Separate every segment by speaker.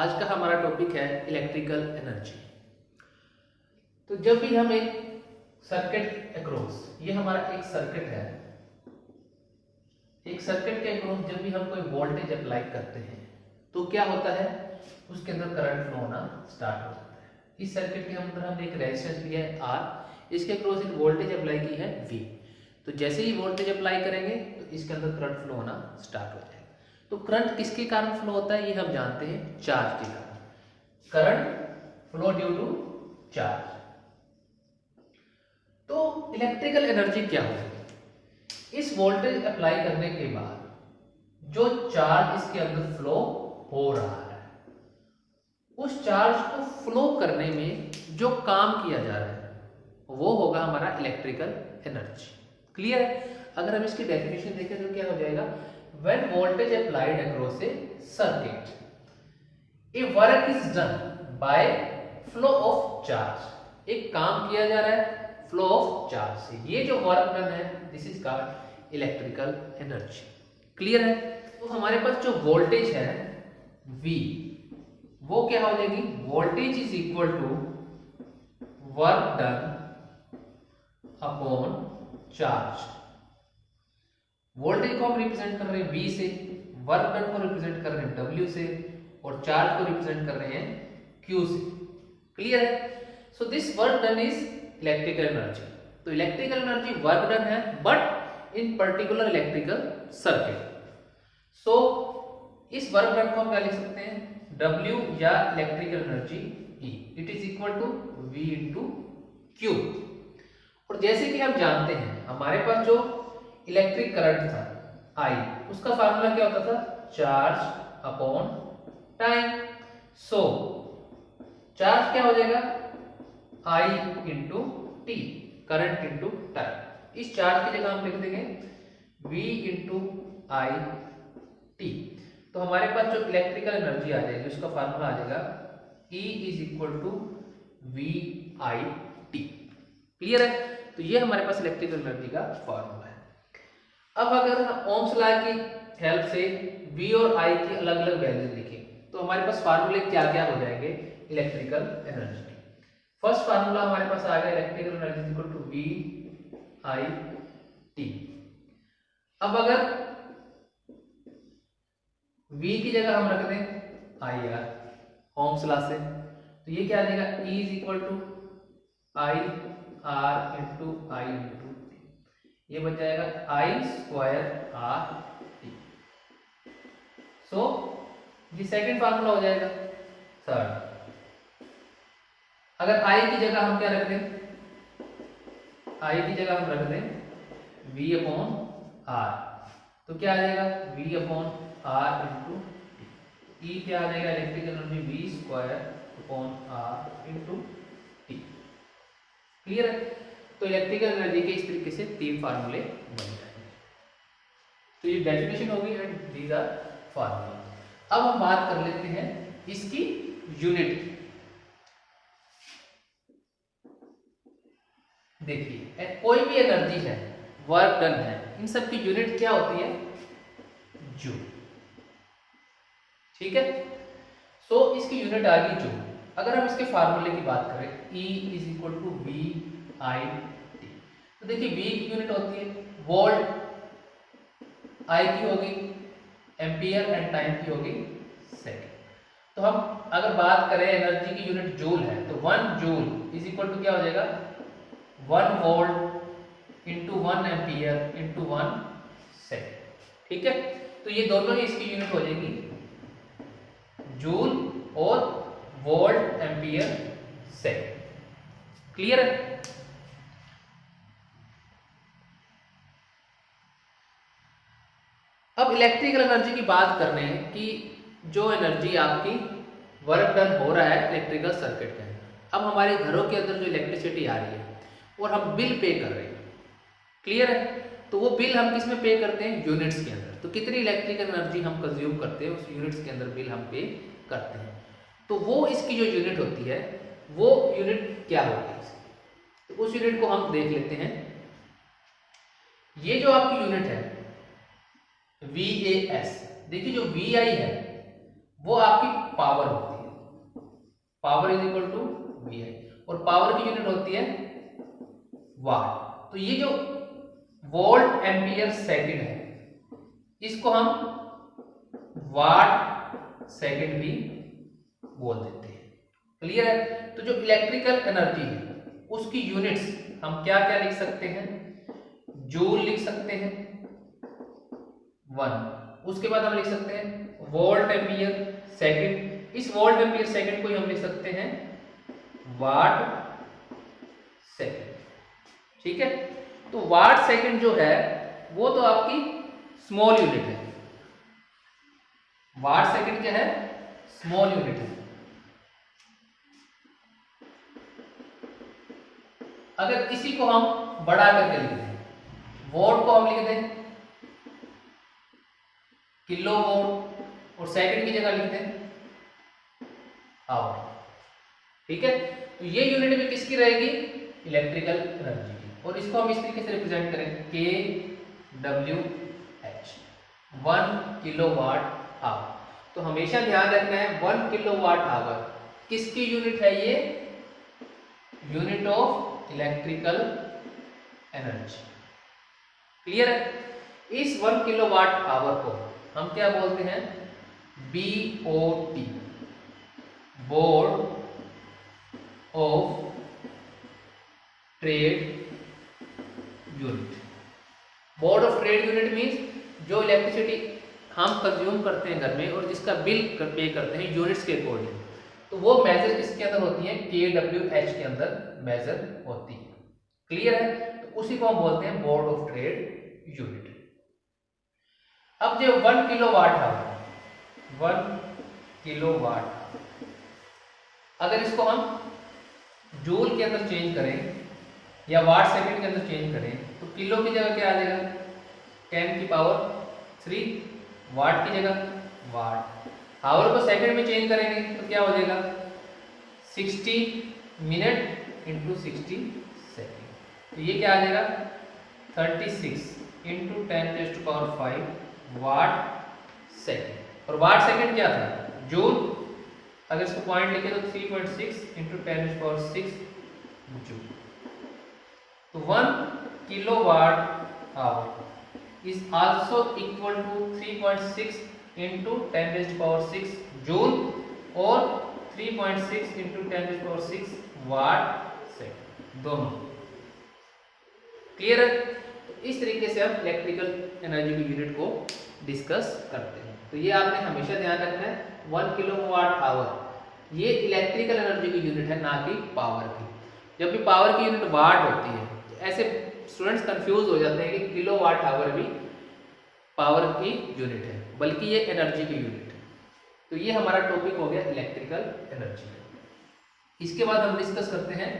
Speaker 1: आज का हमारा टॉपिक है इलेक्ट्रिकल एनर्जी। तो जब भी हम एक सर्किट अक्रॉस, ये हमारा एक सर्किट है, एक सर्किट के अक्रॉस जब भी हम कोई वोल्टेज अप्लाई करते हैं तो क्या होता है, उसके अंदर करंट फ्लो होना स्टार्ट हो जाता है। इस सर्किट के अंदर हमने एक रेजिस्टेंस लिया है R, इसके अक्रॉस एक वोल्टेज अप्लाई की है V। तो जैसे ही वोल्टेज अप्लाई करेंगे तो इसके अंदर करंट फ्लो होना स्टार्ट हो जाएगा। तो करंट किसके कारण फ्लो होता है, ये हम जानते हैं, चार्ज के कारण। Current flow due to charge. तो इलेक्ट्रिकल एनर्जी क्या होगी, इस वोल्टेज अप्लाई करने के बाद जो चार्ज इसके अंदर फ्लो हो रहा है, उस चार्ज को फ्लो करने में जो काम किया जा रहा है वो होगा हमारा इलेक्ट्रिकल एनर्जी। क्लियर है? अगर हम इसकी डेफिनेशन देखें तो क्या हो जाएगा, when voltage applied across a circuit, a work is done by flow of charge। एक काम किया जा रहा है फ्लो ऑफ चार्ज से, ये जो वर्क डन है this is called electrical energy. Clear है? तो हमारे पास जो वोल्टेज है V, वो क्या हो जाएगी, voltage is equal to work done upon charge. Voltage को हम रिप्रेजेंट कर रहे हैं V से, वर्क डन को रिप्रेजेंट कर रहे हैं W से, और चार्ज को रिप्रेजेंट कर रहे हैं Q से। क्लियर है? So this work done is electrical energy. तो इलेक्ट्रिकल एनर्जी वर्क डन है but in particular electrical circuit. So इस वर्क डन को हम क्या लिख सकते हैं, W या electrical energy E, it is equal to V into Q। और जैसे कि हम जानते हैं हमारे पास जो इलेक्ट्रिक करंट था I, उसका फार्मूला क्या होता था, चार्ज अपॉन टाइम। सो चार्ज क्या हो जाएगा, I into T, current into time. इस चार्ज की जगह हम लिख देंगे V इंटू आई टी। तो हमारे पास जो इलेक्ट्रिकल एनर्जी आ जाएगी उसका फार्मूला आ जाएगा E is equal to V I T. Clear है? तो ये हमारे पास इलेक्ट्रिकल एनर्जी का फार्मूला है। अब अगर हम ओम्स लॉ की हेल्प से V और I की अलग अलग वैल्यू लिखें तो हमारे पास फार्मूले क्या क्या हो जाएंगे इलेक्ट्रिकल एनर्जी के। फर्स्ट फार्मूला हमारे पास आ गया electrical energy equal to V I T। अब अगर V की जगह हम रख दें IR ओम्स लॉ से, तो ये क्या आ जाएगा, E is equal to I R into I into, ये बन जाएगा I square R T। So ये सेकंड फार्मूला हो जाएगा। थर्ड, अगर I की जगह हम क्या रख दें, I की जगह हम रख दें V अपॉन R, तो क्या आ जाएगा V upon R into T. E क्या आ जाएगा, electrical energy V square upon R into T. Clear है? तो इलेक्ट्रिकल एनर्जी के इस तरीके से तीन फार्मूले बन जाएंगे। तो ये डेफिनेशन होगी एंड दीज आर फार्मूला। अब हम बात कर लेते हैं इसकी यूनिट की। देखिए कोई भी एनर्जी है, वर्क डन है, इन सब की यूनिट क्या होती है, जूल। ठीक है? सो इसकी यूनिट आ गई जूल। अगर हम इसके फार्मूले की बात करें E is equal to V I T, तो देखिए V की यूनिट होती है वोल्ट, I की होगी एम्पियर एंड टाइम की होगी सेकेंड। तो हम अगर बात करें एनर्जी की यूनिट जूल है तो 1 जूल इज इक्वल टू क्या हो जाएगा, 1 volt into 1 ampere into 1 second. ठीक है? तो ये दोनों ही इसकी यूनिट हो जाएगी जूल और वोल्ट एम्पियर सेकेंड। क्लियर है? अब इलेक्ट्रिकल एनर्जी की बात करने हैं कि जो एनर्जी आपकी वर्क डन हो रहा है इलेक्ट्रिकल सर्किट के अंदर। अब हमारे घरों के अंदर जो इलेक्ट्रिसिटी आ रही है और हम बिल पे कर रहे हैं, क्लियर है? तो वो बिल हम किस में पे करते हैं, यूनिट्स के अंदर। तो कितनी इलेक्ट्रिकल एनर्जी हम कंज्यूम करते हैं उस यूनिट्स के अंदर बिल हम पे करते हैं। तो वो इसकी जो यूनिट होती है वो यूनिट क्या होगी, तो उस यूनिट को हम देख लेते हैं। ये जो आपकी यूनिट है VAS, देखिए जो VI है वो आपकी पावर होती है, power is equal to V I, और पावर की यूनिट होती है वाट। तो ये जो वोल्ट एम्पियर सेकंड है इसको हम वाट सेकंड भी बोल देते हैं। क्लियर है? तो जो इलेक्ट्रिकल एनर्जी है उसकी यूनिट्स हम क्या क्या लिख सकते हैं, जूल लिख सकते हैं 1, उसके बाद हम लिख सकते हैं वोल्ट एम्पियर सेकंड, इस वोल्ट एम्पियर सेकंड को हम लिख सकते हैं वाट सेकंड। ठीक है? तो वाट सेकंड जो है वो तो आपकी स्मॉल यूनिट है, वाट सेकंड क्या है, स्मॉल यूनिट है। अगर इसी को हम बढ़ा करके लिख दें, वोल्ट को हम लिख दें किलो वोल्ट और सेकंड की जगह लिख दें आवर। ठीक है? तो ये यूनिट भी किसकी रहेगी, इलेक्ट्रिकल एनर्जी की, और इसको हम इस तरीके से रिप्रेजेंट करें kWh 1 किलोवाट आवर। तो हमेशा ध्यान रखना है 1 किलोवाट आवर किसकी यूनिट है, ये unit of electrical energy. Clear है? इस 1 किलोवाट आवर को हम क्या बोलते हैं, BOT, board of trade unit. Board of trade unit means जो इलेक्ट्रिसिटी हम कंज्यूम करते हैं घर में और जिसका बिल पे करते हैं यूनिट्स के अकॉर्डिंग, तो वो मेजर किसके अंदर होती है, kWh के अंदर मेजर होती है। क्लियर है? तो उसी को हम बोलते हैं बोर्ड ऑफ ट्रेड यूनिट। अब जो 1 किलोवाट आवर, 1 किलोवाट, अगर इसको हम जूल के अंदर चेंज करें या वाट सेकंड के अंदर चेंज करें तो किलो की जगह क्या आ जाएगा, 10 की पावर 3, वाट की जगह वाट। आवर को सेकंड में चेंज करेंगे तो क्या हो जाएगा, 60 मिनट इंटू 60 सेकेंड। तो ये क्या आ जाएगा 36 इंटू 10⁵ वाट सेकेंड। और वाट सेकेंड क्या था, जूल। अगर इसको पॉइंट लिखे तो 3.6 इंटू 10⁶ जूल। तो 1 kilowatt hour is also equal to 3.6 into 10⁶ joule और 3.6 इंटू 10⁶ वाट सेकेंड, दोनों। क्लियर है? तो इस तरीके से हम इलेक्ट्रिकल एनर्जी की यूनिट को डिस्कस करते हैं। तो ये आपने हमेशा ध्यान रखना है, 1 किलोवाट आवर ये इलेक्ट्रिकल एनर्जी की यूनिट है, ना कि पावर की। जब भी पावर की यूनिट वाट होती है तो ऐसे स्टूडेंट्स कंफ्यूज हो जाते हैं कि किलोवाट आवर भी पावर की यूनिट है, बल्कि ये एनर्जी की यूनिट है। तो ये हमारा टॉपिक हो गया इलेक्ट्रिकल एनर्जी। इसके बाद हम डिस्कस करते हैं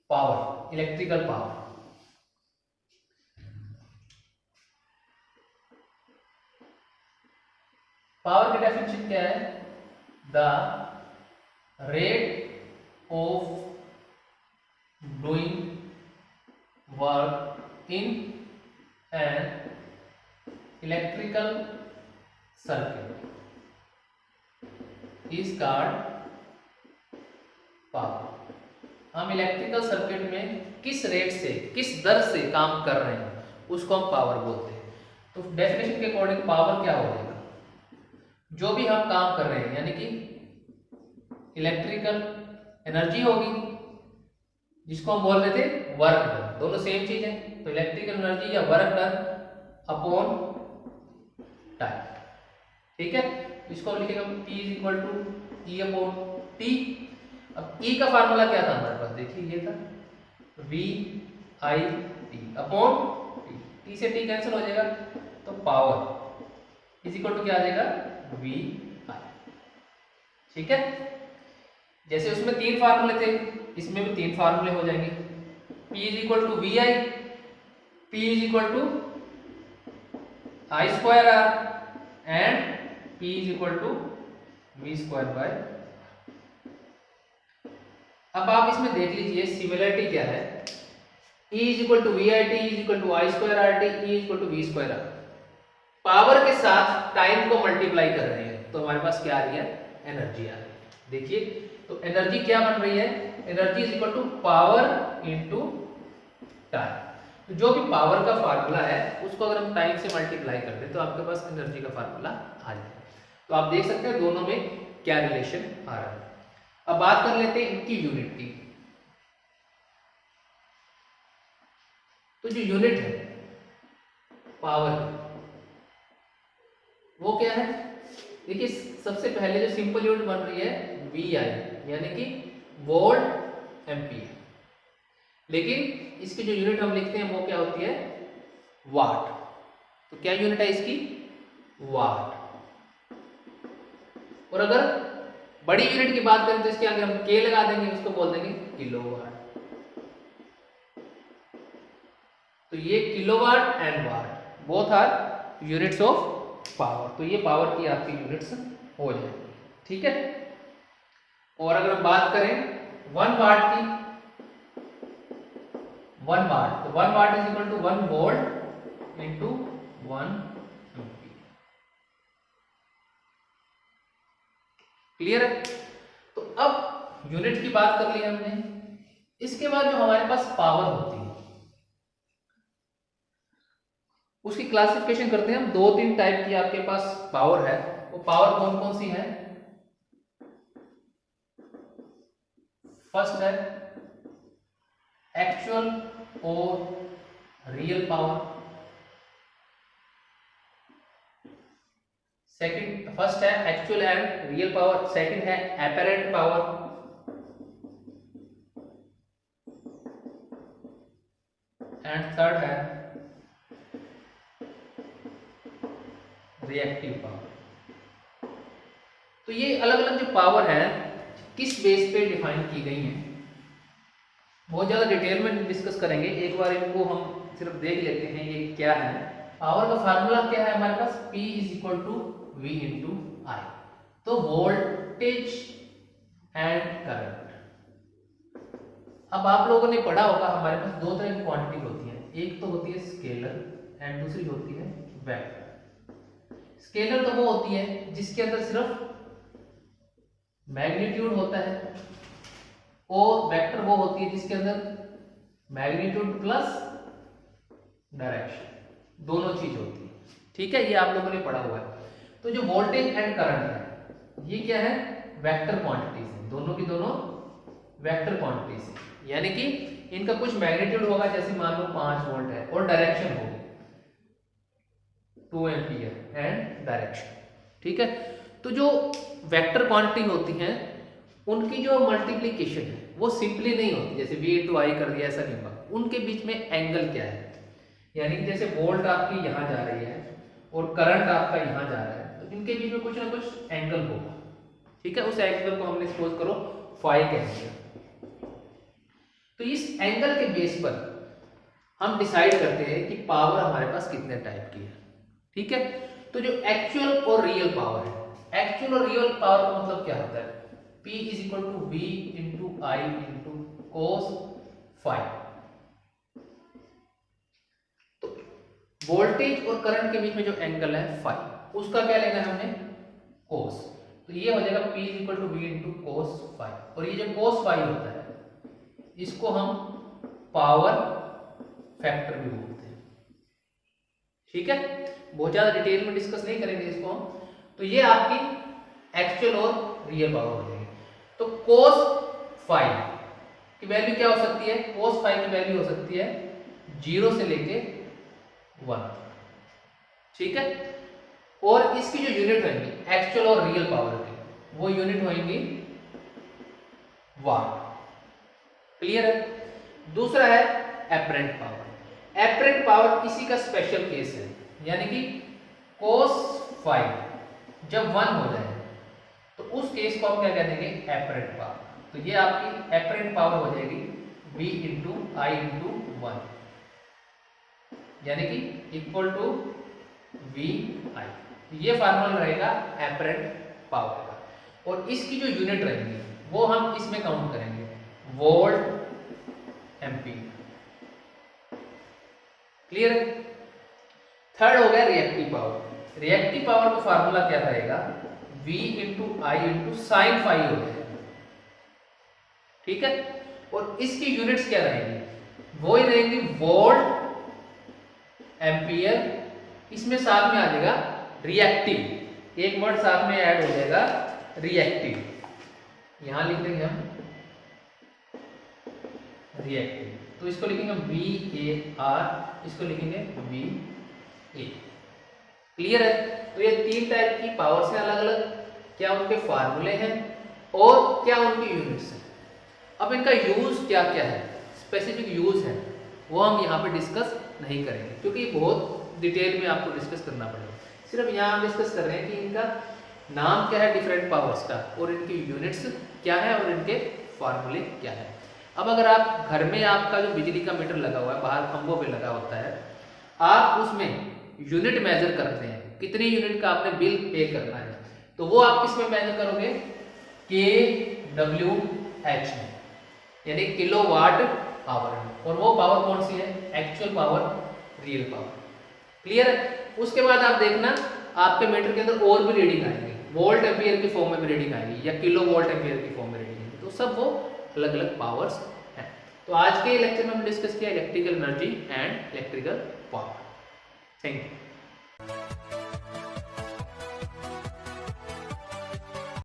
Speaker 1: पावर, इलेक्ट्रिकल पावर। पावर की डेफिनेशन क्या है, the rate of doing work in an electrical circuit is called power. हम इलेक्ट्रिकल सर्किट में किस रेट से, किस दर से काम कर रहे हैं उसको हम पावर बोलते हैं। तो डेफिनेशन के अकॉर्डिंग पावर क्या हो जाएगा, जो भी हम काम कर रहे हैं यानी कि इलेक्ट्रिकल एनर्जी होगी जिसको हम बोल रहे थे वर्क डन, दोनों सेम चीज है। तो इलेक्ट्रिकल एनर्जी या वर्क डन अपॉन टाइम। ठीक है? इसको हम लिखेंगे P is equal to E upon T। अब E का फार्मूला क्या था हमारे पास, देखिए ये था VIT अपॉन T। T से T कैंसिल हो जाएगा तो पावर इज इक्वल टू क्या आ जाएगा VI। ठीक है? जैसे उसमें 3 फार्मूले थे, इसमें भी 3 फार्मूले हो जाएंगे। P is equal to VI, P is equal to I²R and P is equal to V²/। अब आप इसमें देख लीजिए सिमिलरिटी क्या है, E is equal to VIT is equal to I²RT, E is equal to V²R। Power के साथ time को मल्टीप्लाई कर रहे हैं तो हमारे पास क्या आ रही है, एनर्जी आ रही है। देखिए तो एनर्जी क्या बन रही है, energy is equal to power into time. तो जो भी पावर का फार्मूला है उसको अगर हम टाइम से मल्टीप्लाई कर दें तो आपके पास एनर्जी का फार्मूला आ जाएगा। तो आप देख सकते हैं दोनों में क्या रिलेशन आ रहा है। अब बात कर लेते हैं इनकी यूनिट की। तो जो यूनिट है पावर वो क्या है, देखिए सबसे पहले जो सिंपल यूनिट बन रही है VI यानी कि वोल्ट एम्पीयर, लेकिन इसकी जो यूनिट हम लिखते हैं वो क्या होती है वाट। तो क्या यूनिट है इसकी वाट। और अगर बड़ी यूनिट की बात करें तो इसके आगे हम K लगा देंगे, उसको बोल देंगे किलोवाट। तो ये kilowatt and watt both are units of power. तो ये पावर की आपकी यूनिट्स हो जाएंगी, ठीक है। और अगर हम बात करें 1 वाट की, 1 वाट, तो 1 watt is equal to 1 volt into 1 ampere. Clear है। तो अब यूनिट की बात कर ली हमने। इसके बाद जो हमारे पास पावर होती है उसकी क्लासिफिकेशन करते हैं हम। 2-3 टाइप की आपके पास पावर है। वो पावर कौन कौन सी है, फर्स्ट है एक्चुअल और रियल पावर। सेकंड, फर्स्ट है actual and real power, second है एपरेंट पावर, एंड थर्ड है रिएक्टिव पावर। तो ये अलग अलग जो पावर है किस बेस पे डिफाइन की गई हैं, बहुत ज्यादा डिटेल में डिस्कस करेंगे। एक बार इनको हम सिर्फ देख लेते हैं ये क्या है। पावर का फार्मूला क्या है हमारे पास, P is equal to V into I। तो वोल्टेज एंड करंट। अब आप लोगों ने पढ़ा होगा हमारे पास 2 तरह की क्वांटिटी होती है, एक तो होती है स्केलर एंड दूसरी होती है वेक्टर। स्केलर तो वो होती है जिसके अंदर सिर्फ मैग्नीट्यूड होता है, और वेक्टर वो होती है जिसके अंदर मैग्नीट्यूड प्लस डायरेक्शन दोनों चीज होती है, ठीक है। ये आप लोगों ने पढ़ा हुआ है। तो जो वोल्टेज एंड करंट है ये क्या है, वेक्टर क्वांटिटीज है, दोनों की दोनों वेक्टर क्वांटिटीज है। यानी कि इनका कुछ मैग्नीट्यूड होगा, जैसे मान लो 5 वोल्ट है, और डायरेक्शन होगी 2 एम्पीयर एंड डायरेक्शन, ठीक है। तो जो वेक्टर क्वांटिटी होती हैं उनकी जो मल्टीप्लीकेशन है वो सिंपली नहीं होती, जैसे V इंटू I कर दिया, ऐसा नहीं होगा। उनके बीच में एंगल क्या है, यानी कि जैसे वोल्ट आपकी यहाँ जा रही है और करंट आपका यहाँ जा रहा है, तो इनके बीच में कुछ ना कुछ एंगल होगा, ठीक है। उस एंगल को हमने सपोज करो फाई कह दिया। तो इस एंगल के बेस पर हम डिसाइड करते हैं कि पावर हमारे पास कितने टाइप की है, ठीक है। तो जो एक्चुअल और रियल पावर है, एक्चुअल और रियल पावर का मतलब क्या होता है, P is equal to V into I into cos phi. तो वोल्टेज और करंट के बीच में जो एंगल है फाई, उसका क्या लेना है हमने, कोस। तो ये हो जाएगा P is equal to V into cos phi. और ये जो कोस फाई होता है इसको हम पावर फैक्टर भी बोलते हैं, ठीक है। बहुत ज्यादा डिटेल में डिस्कस नहीं करेंगे इसको हम। तो ये आपकी एक्चुअल और रियल पावर हो जाएगी। तो कोस फाई की वैल्यू क्या हो सकती है, कोस फाई की वैल्यू हो सकती है 0 से लेके 1, ठीक है। और इसकी जो यूनिट रहेंगी एक्चुअल और रियल पावर की, वो यूनिट होंगी वाट। क्लियर है। दूसरा है एपरेंट पावर। एपरेंट पावर इसी का स्पेशल केस है, यानी कि कोस फाई जब 1 हो जाए तो उस केस को हम क्या कह देंगे, एपरेंट पावर। तो ये आपकी एपरेंट पावर हो जाएगी V इंटू I इंटू 1, यानी कि इक्वल टू VI। ये फार्मूला रहेगा एपरेंट पावर का। और इसकी जो यूनिट रहेगी वो हम इसमें काउंट करेंगे, वोल्ट एम्पीयर। क्लियर है। थर्ड हो गया रिएक्टिव पावर। रिएक्टिव पावर का फार्मूला क्या रहेगा, V into I into sine phi हो जाएगा, ठीक है। और इसकी यूनिट्स क्या रहेंगी, वो ही रहेंगी वोल्ट, एम्पियर। इसमें साथ में आ जाएगा रिएक्टिव, एक वर्ड साथ में ऐड हो जाएगा रिएक्टिव, यहां लिख देंगे हम रिएक्टिव, तो इसको लिखेंगे VAR, इसको लिखेंगे VA। क्लियर है। तो ये 3 टाइप की पावर्स हैं अलग अलग, क्या उनके फार्मूले हैं और क्या उनकी यूनिट्स हैं। अब इनका यूज क्या क्या है, स्पेसिफिक यूज है, वो हम यहाँ पे डिस्कस नहीं करेंगे क्योंकि बहुत डिटेल में आपको डिस्कस करना पड़ेगा। सिर्फ यहाँ हम डिस्कस कर रहे हैं कि इनका नाम क्या है डिफरेंट पावर्स का, और इनकी यूनिट्स क्या है और इनके फार्मूले क्या है। अब अगर आप घर में आपका जो बिजली का मीटर लगा हुआ है बाहर खंभों पे लगा होता है, आप उसमें यूनिट मेजर करते हैं, कितनी यूनिट का आपने बिल पे करना है, तो वो आप किसमें मेजर करोगे, kWh में, यानी किलोवाट आवर में। और वो पावर कौन सी है, actual power, real power. Clear है। उसके बाद आप देखना आपके मीटर के अंदर और भी रीडिंग आएंगे, वोल्ट एम्पियर की फॉर्म में भी रीडिंग आएगी या किलो वोल्ट एम्पियर की फॉर्म में रीडिंग आएगी, तो सब वो अलग अलग पावर्स हैं। तो आज के लेक्चर में हमने डिस्कस किया electrical energy and electrical power. Thank you.